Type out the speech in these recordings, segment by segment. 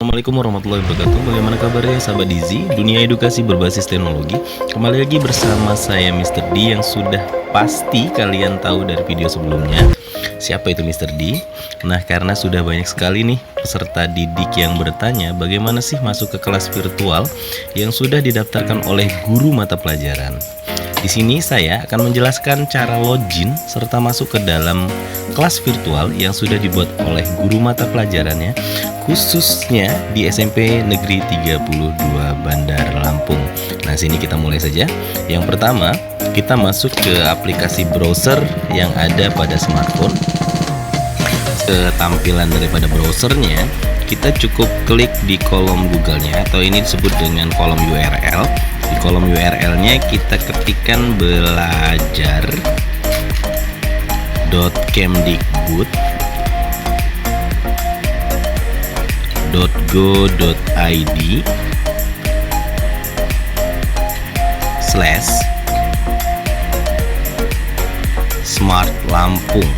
Assalamualaikum warahmatullahi wabarakatuh. Bagaimana kabarnya sahabat Dizi, dunia edukasi berbasis teknologi. Kembali lagi bersama saya Mr. D yang sudah pasti kalian tahu dari video sebelumnya. Siapa itu Mr. D? Nah, karena sudah banyak sekali nih peserta didik yang bertanya bagaimana sih masuk ke kelas virtual yang sudah didaftarkan oleh guru mata pelajaran. Di sini saya akan menjelaskan cara login serta masuk ke dalam kelas virtual yang sudah dibuat oleh guru mata pelajarannya, khususnya di SMP Negeri 32 Bandar Lampung. Nah, sini kita mulai saja. Yang pertama, kita masuk ke aplikasi browser yang ada pada smartphone. Tampilan daripada browsernya, kita cukup klik di kolom Google-nya, atau ini disebut dengan kolom URL. Di kolom URL-nya kita ketikkan belajar.kemdikbud.go.id/Smart Lampung.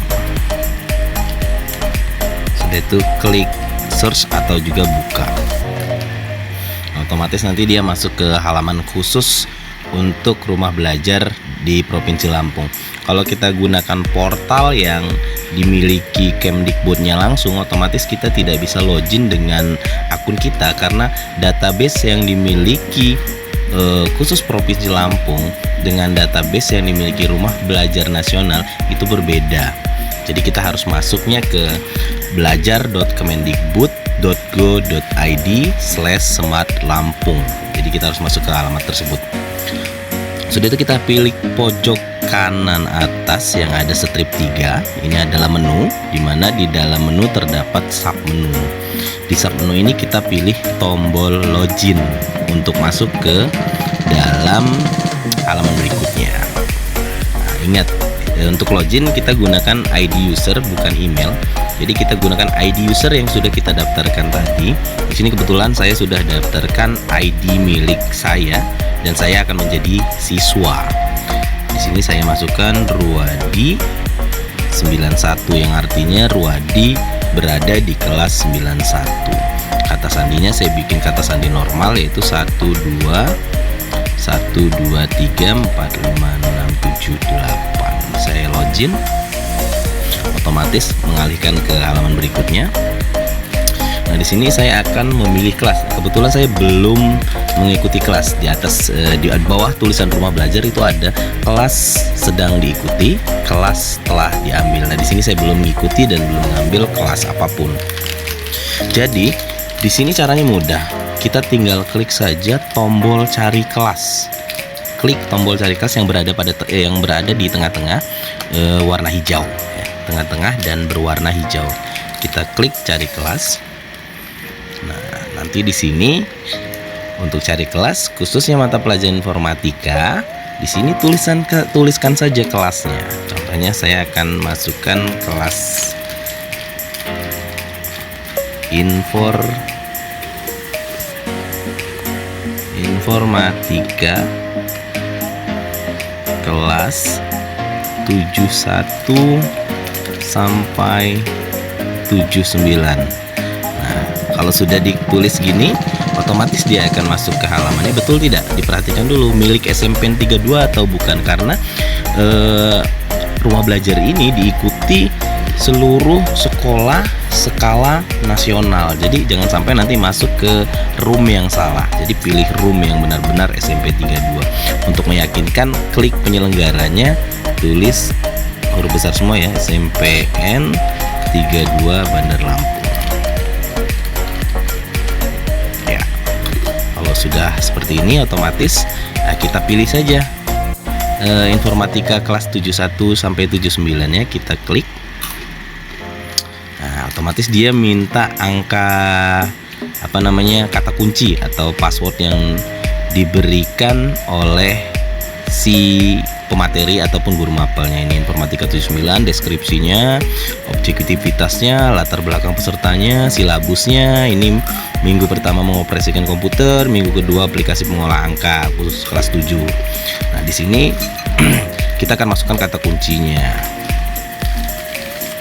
Sudah itu klik search atau juga buka. Otomatis nanti dia masuk ke halaman khusus untuk rumah belajar di Provinsi Lampung. Kalau kita gunakan portal yang dimiliki Kemdikbudnya langsung, otomatis kita tidak bisa login dengan akun kita karena database yang dimiliki khusus Provinsi Lampung dengan database yang dimiliki Rumah Belajar Nasional itu berbeda. Jadi kita harus masuknya ke belajar.kemendikbud.go.id/Smart Lampung. Jadi kita harus masuk ke alamat tersebut. Sudah itu kita pilih pojok kanan atas yang ada strip 3. Ini adalah menu, di mana di dalam menu terdapat sub menu. Di sub menu ini kita pilih tombol login untuk masuk ke dalam halaman berikutnya. Nah, ingat, untuk login kita gunakan ID user bukan email. Jadi kita gunakan ID user yang sudah kita daftarkan tadi. Di sini kebetulan saya sudah daftarkan ID milik saya dan saya akan menjadi siswa. Di sini saya masukkan Ruadi 91 yang artinya Ruadi berada di kelas 91. Kata sandinya saya bikin kata sandi normal yaitu 12345678. Saya login, otomatis mengalihkan ke halaman berikutnya. Nah, di sini saya akan memilih kelas. Kebetulan saya belum mengikuti kelas. Di atas di bawah tulisan rumah belajar itu ada kelas sedang diikuti, kelas telah diambil. Nah, di sini saya belum mengikuti dan belum mengambil kelas apapun. Jadi, di sini caranya mudah. Kita tinggal klik saja tombol cari kelas. Klik tombol cari kelas yang berada di tengah-tengah warna hijau, ya, tengah-tengah dan berwarna hijau. Kita klik cari kelas. Nah, nanti di sini untuk cari kelas khususnya mata pelajaran informatika, di sini tuliskan saja kelasnya. Contohnya saya akan masukkan kelas informatika kelas 71 sampai 79. Nah, kalau sudah ditulis gini, otomatis dia akan masuk ke halamannya. Betul tidak? Diperhatikan dulu milik SMP 32 atau bukan, karena rumah belajar ini diikuti seluruh sekolah skala nasional. Jadi jangan sampai nanti masuk ke room yang salah. Jadi pilih room yang benar-benar SMP 32. Untuk meyakinkan, klik penyelenggaranya, tulis huruf besar semua ya, SMPN 32 Bandar Lampung. Ya, kalau sudah seperti ini otomatis kita pilih saja informatika kelas 71 sampai 79 ya, kita klik. Nah, otomatis dia minta angka kata kunci atau password yang diberikan oleh si pemateri ataupun guru mapelnya. Ini informatika 79, deskripsinya, objektivitasnya, latar belakang pesertanya, silabusnya. Ini minggu pertama mengoperasikan komputer, minggu kedua aplikasi pengolah angka khusus kelas 7. Nah, di sini kita akan masukkan kata kuncinya.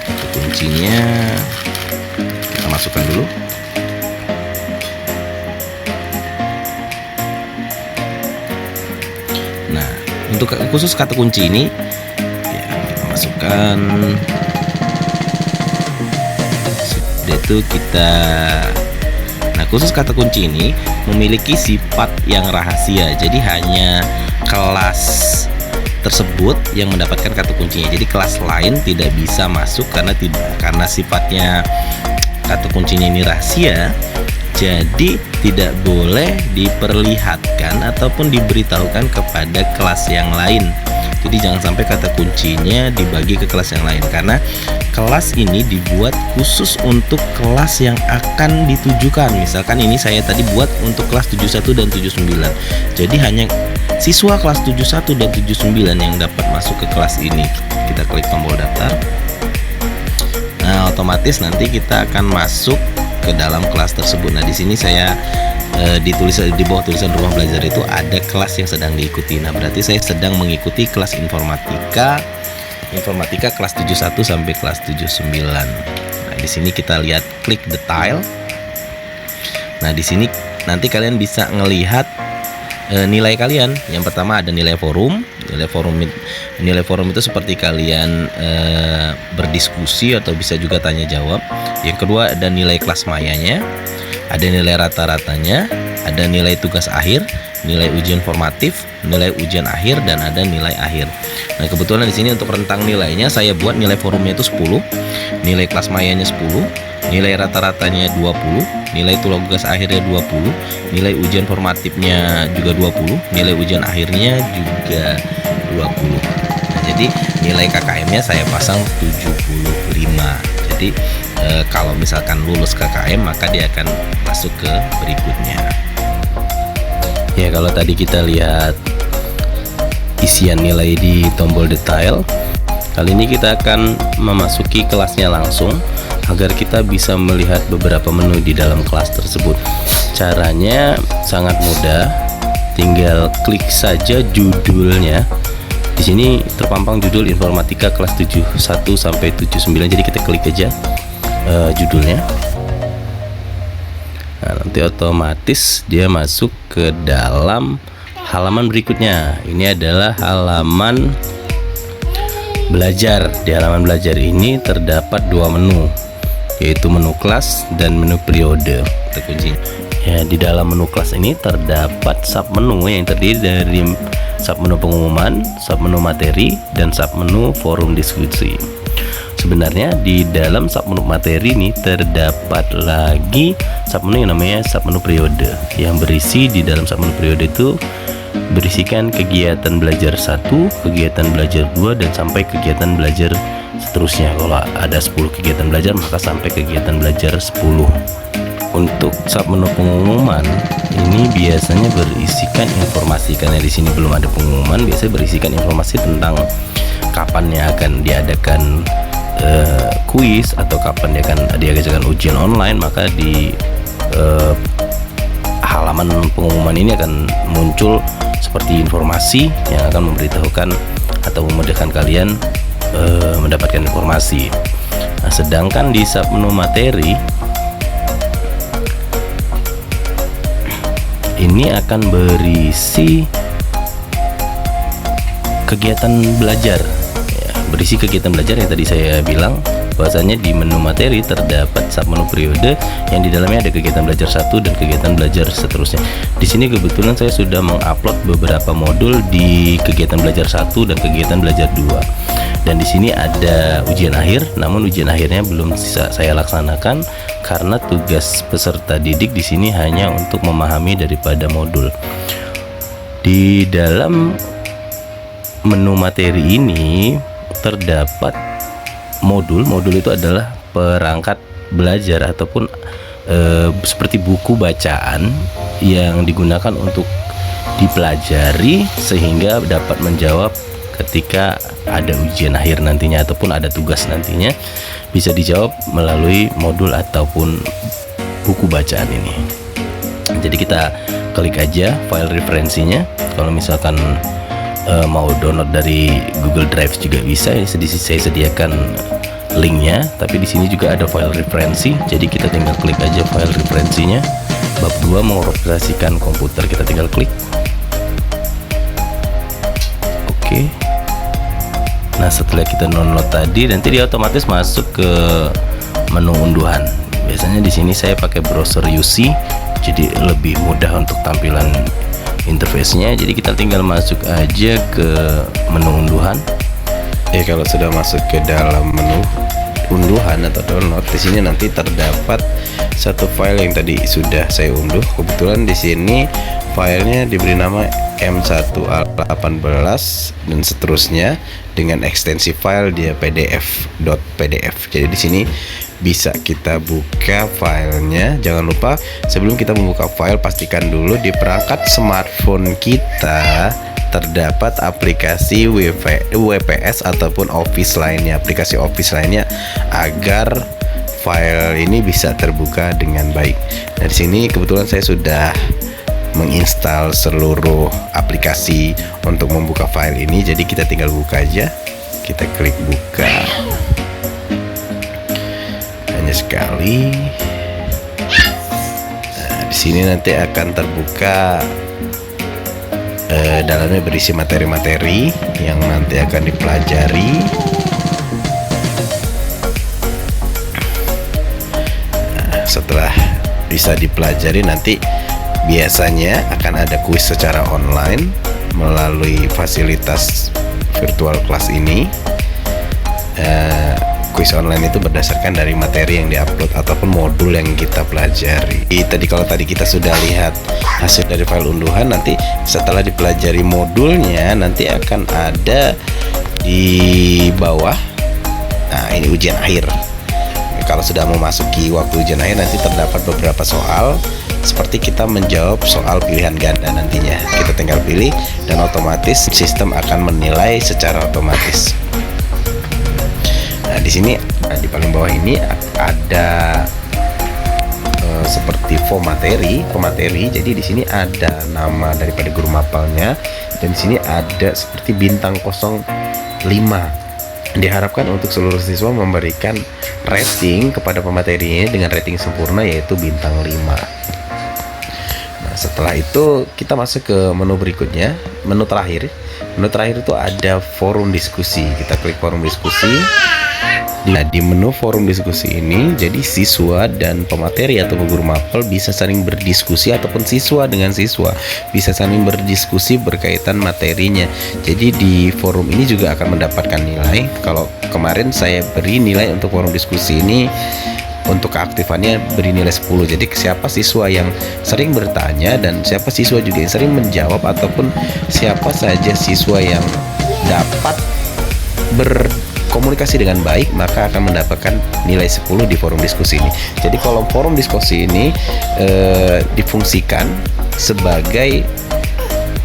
Kata kuncinya kita masukkan dulu. Untuk khusus kata kunci ini ya, kita masukkan. Sudah itu kita. Nah, khusus kata kunci ini memiliki sifat yang rahasia. Jadi hanya kelas tersebut yang mendapatkan kata kuncinya. Jadi kelas lain tidak bisa masuk karena sifatnya kata kuncinya ini rahasia. Jadi tidak boleh diperlihatkan ataupun diberitahukan kepada kelas yang lain. Jadi jangan sampai kata kuncinya dibagi ke kelas yang lain, karena kelas ini dibuat khusus untuk kelas yang akan ditujukan. Misalkan ini saya tadi buat untuk kelas 71 dan 79. Jadi hanya siswa kelas 71 dan 79 yang dapat masuk ke kelas ini. Kita klik tombol daftar. Nah, otomatis nanti kita akan masuk ke dalam kelas tersebut. Nah, di sini saya di bawah tulisan rumah belajar itu ada kelas yang sedang diikuti. Nah, berarti saya sedang mengikuti kelas informatika kelas 71 sampai kelas 79. Nah, di sini kita lihat klik detail. Nah, di sini nanti kalian bisa ngelihat nilai kalian. Yang pertama ada nilai forum. Nilai forum itu seperti kalian berdiskusi atau bisa juga tanya jawab. Yang kedua ada nilai kelas mayanya, ada nilai rata-ratanya, ada nilai tugas akhir, nilai ujian formatif, nilai ujian akhir, dan ada nilai akhir. Nah, kebetulan di sini untuk rentang nilainya saya buat nilai forumnya itu 10, nilai kelas mayanya 10, nilai rata-ratanya 20, nilai tugas akhirnya 20, nilai ujian formatifnya juga 20, nilai ujian akhirnya juga 20. Nah, jadi nilai KKM-nya saya pasang 75. Jadi kalau misalkan lulus KKM maka dia akan masuk ke berikutnya. Ya, kalau tadi kita lihat isian nilai di tombol detail, kali ini kita akan memasuki kelasnya langsung agar kita bisa melihat beberapa menu di dalam kelas tersebut. Caranya sangat mudah, tinggal klik saja judulnya. Di sini terpampang judul informatika kelas 71 sampai 79. Jadi kita klik aja judulnya. Nah, nanti otomatis dia masuk ke dalam halaman berikutnya. Ini adalah halaman belajar. Di halaman belajar ini terdapat dua menu, yaitu menu kelas dan menu periode. Terkunci. Ya, di dalam menu kelas ini terdapat submenu yang terdiri dari submenu pengumuman, submenu materi, dan submenu forum diskusi. Sebenarnya di dalam submenu materi ini terdapat lagi submenu yang namanya submenu periode, yang berisi di dalam submenu periode itu berisikan kegiatan belajar 1, kegiatan belajar 2, dan sampai kegiatan belajar seterusnya. Kalau ada 10 kegiatan belajar maka sampai kegiatan belajar 10. Untuk submenu pengumuman ini biasanya berisikan informasi, karena di sini belum ada pengumuman, biasanya berisikan informasi tentang kapan yang akan diadakan kuis atau kapan dia akan diadakan ujian online. Maka di halaman pengumuman ini akan muncul seperti informasi yang akan memberitahukan atau memudahkan kalian mendapatkan informasi. Nah, sedangkan di submenu materi ini akan berisi kegiatan belajar, ya, berisi kegiatan belajar yang tadi saya bilang bahwasanya di menu materi terdapat submenu periode yang di dalamnya ada kegiatan belajar 1 dan kegiatan belajar seterusnya. Di sini kebetulan saya sudah mengupload beberapa modul di kegiatan belajar 1 dan kegiatan belajar 2. Dan di sini ada ujian akhir, namun ujian akhirnya belum bisa saya laksanakan karena tugas peserta didik di sini hanya untuk memahami daripada modul. Di dalam menu materi ini terdapat modul itu adalah perangkat belajar ataupun seperti buku bacaan yang digunakan untuk dipelajari sehingga dapat menjawab ketika ada ujian akhir nantinya ataupun ada tugas nantinya, bisa dijawab melalui modul ataupun buku bacaan ini. Jadi kita klik aja file referensinya. Kalau misalkan mau download dari Google Drive juga bisa. Saya sediakan linknya, tapi di sini juga ada file referensi. Jadi kita tinggal klik aja file referensinya. Bab 2 mengoperasikan komputer, kita tinggal klik. Oke. Nah, setelah kita download tadi, nanti dia otomatis masuk ke menu unduhan. Biasanya di sini saya pakai browser UC, jadi lebih mudah untuk tampilan interface-nya. Jadi kita tinggal masuk aja ke menu unduhan. Kalau sudah masuk ke dalam menu unduhan atau download, di sini nanti terdapat satu file yang tadi sudah saya unduh. Kebetulan di sini filenya diberi nama M1A18 dan seterusnya dengan ekstensi file dia PDF. Jadi di sini bisa kita buka filenya. Jangan lupa sebelum kita membuka file, pastikan dulu di perangkat smartphone kita terdapat aplikasi WPS ataupun Office lainnya, aplikasi Office lainnya, agar file ini bisa terbuka dengan baik. Nah, di sini kebetulan saya sudah menginstal seluruh aplikasi untuk membuka file ini, jadi kita tinggal buka aja. Kita klik buka. Hanya sekali. Nah, di sini nanti akan terbuka. Dalamnya berisi materi-materi yang nanti akan dipelajari. Nah, setelah bisa dipelajari, nanti biasanya akan ada kuis secara online melalui fasilitas virtual class ini. Kuis online itu berdasarkan dari materi yang diupload ataupun modul yang kita pelajari. Kalau tadi kita sudah lihat hasil dari file unduhan, nanti setelah dipelajari modulnya nanti akan ada di bawah. Nah, ini ujian akhir. Kalau sudah memasuki waktu ujian akhir, nanti terdapat beberapa soal seperti kita menjawab soal pilihan ganda nantinya. Kita tinggal pilih dan otomatis sistem akan menilai secara otomatis. Nah, di sini di paling bawah ini ada seperti pemateri. Jadi di sini ada nama daripada guru mapelnya, dan di sini ada seperti bintang 05. Diharapkan untuk seluruh siswa memberikan rating kepada pemateri ini dengan rating sempurna, yaitu bintang 5. Nah, setelah itu kita masuk ke menu berikutnya, menu terakhir. Menu terakhir itu ada forum diskusi. Kita klik forum diskusi. Nah, di menu forum diskusi ini, jadi siswa dan pemateri atau guru mapel bisa saling berdiskusi, ataupun siswa dengan siswa bisa saling berdiskusi berkaitan materinya. Jadi di forum ini juga akan mendapatkan nilai. Kalau kemarin saya beri nilai untuk forum diskusi ini, untuk keaktifannya beri nilai 10. Jadi siapa siswa yang sering bertanya dan siapa siswa juga yang sering menjawab, ataupun siapa saja siswa yang dapat berkomunikasi dengan baik, maka akan mendapatkan nilai 10 di forum diskusi ini. Jadi kolom forum diskusi ini difungsikan sebagai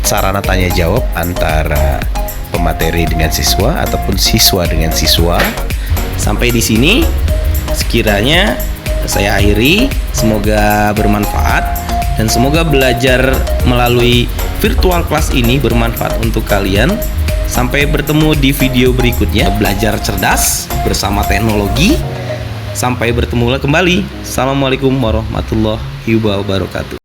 sarana tanya jawab antara pemateri dengan siswa ataupun siswa dengan siswa. Sampai di sini sekiranya saya akhiri. Semoga bermanfaat dan semoga belajar melalui virtual class ini bermanfaat untuk kalian. Sampai bertemu di video berikutnya, belajar cerdas bersama teknologi. Sampai bertemu kembali. Assalamualaikum warahmatullahi wabarakatuh.